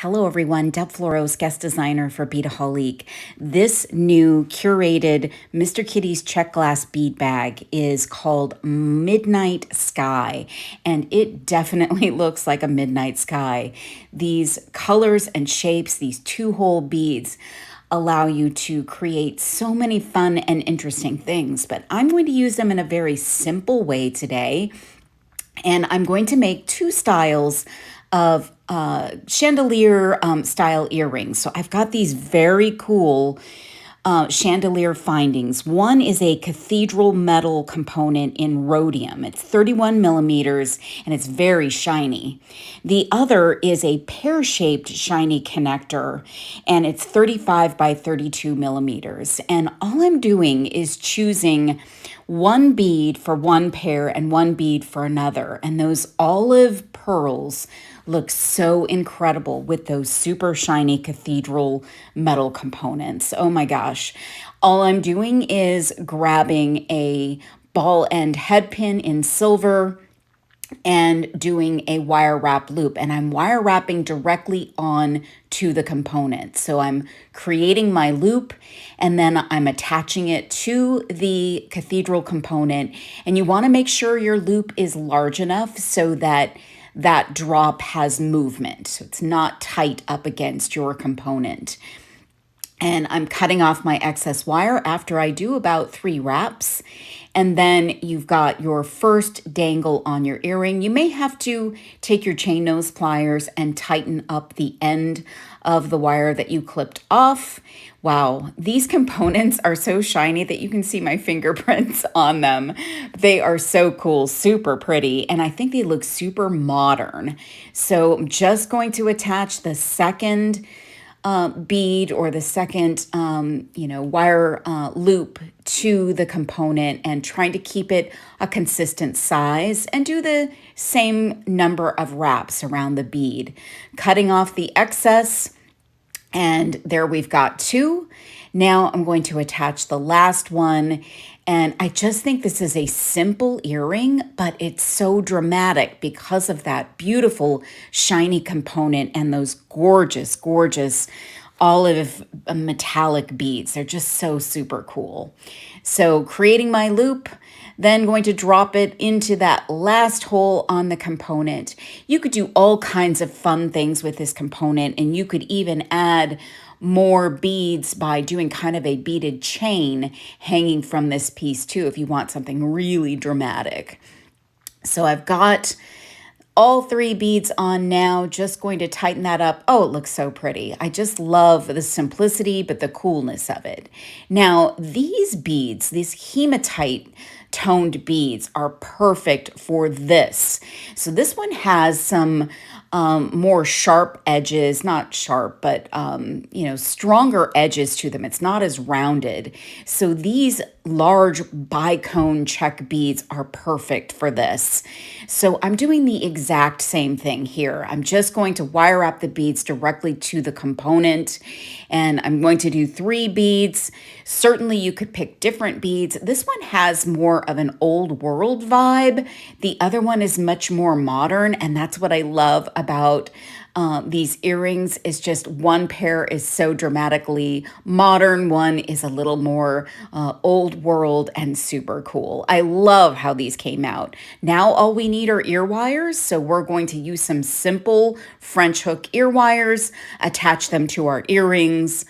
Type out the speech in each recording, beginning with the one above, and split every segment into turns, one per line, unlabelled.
Hello, everyone. Deb Floros, guest designer for Beadaholique. This new curated Mr. Kitty's check glass bead bag is called Midnight Sky, and it definitely looks like a midnight sky. These colors and shapes, these two-hole beads, allow you to create so many fun and interesting things, but I'm going to use them in a very simple way today. And I'm going to make two styles of chandelier style earrings. So I've got these very cool chandelier findings. One is a cathedral metal component in rhodium. It's 31 millimeters and it's very shiny. The other is a pear-shaped shiny connector and it's 35 by 32 millimeters. And all I'm doing is choosing one bead for one pair and one bead for another. And those olive pearls look so incredible with those super shiny cathedral metal components. Oh my gosh. All I'm doing is grabbing a ball end head pin in silver and doing a wire wrap loop, and I'm wire wrapping directly on to the component. So I'm creating my loop and then I'm attaching it to the cathedral component, and you want to make sure your loop is large enough so that that drop has movement. So it's not tight up against your component. And I'm cutting off my excess wire after I do about 3 wraps. And then you've got your first dangle on your earring. You may have to take your chain nose pliers and tighten up the end of the wire that you clipped off. Wow, these components are so shiny that you can see my fingerprints on them. They are so cool, super pretty, and I think they look super modern. So I'm just going to attach the second bead or the second, wire loop to the component and trying to keep it a consistent size and do the same number of wraps around the bead, cutting off the excess. And there we've got 2. Now I'm going to attach the last one. And I just think this is a simple earring, but it's so dramatic because of that beautiful shiny component and those gorgeous, gorgeous olive metallic beads. They're just so super cool. So creating my loop, then going to drop it into that last hole on the component. You could do all kinds of fun things with this component, and you could even add more beads by doing kind of a beaded chain hanging from this piece too, if you want something really dramatic. So I've got all 3 beads on now, just going to tighten that up. Oh, it looks so pretty. I just love the simplicity, but the coolness of it. Now, these beads, these hematite toned beads are perfect for this. So this one has some more sharp edges, not sharp, but, stronger edges to them. It's not as rounded. So these large bicone check beads are perfect for this. So I'm doing the exact same thing here. I'm just going to wire wrap the beads directly to the component, and I'm going to do 3 beads. Certainly you could pick different beads. This one has more of an old world vibe. The other one is much more modern, and that's what I love about these earrings. Is just one pair is so dramatically modern, one is a little more old world and super cool. I love how these came out. Now all we need are ear wires, so we're going to use some simple French hook ear wires, attach them to our earrings,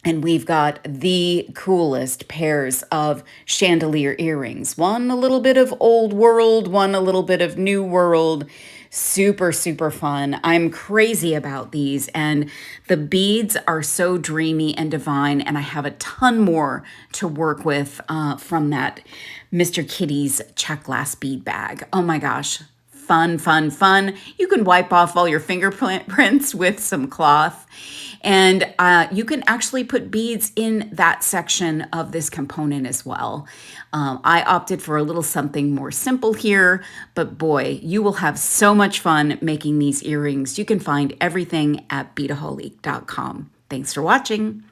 and we've got the coolest pairs of chandelier earrings. One a little bit of old world, one a little bit of new world. Super, super fun. I'm crazy about these, and the beads are so dreamy and divine, and I have a ton more to work with from that Mr. Kitty's check glass bead bag. Oh my gosh. Fun, fun, fun. You can wipe off all your fingerprints with some cloth. And you can actually put beads in that section of this component as well. I opted for a little something more simple here, but boy, you will have so much fun making these earrings. You can find everything at beadaholique.com. Thanks for watching.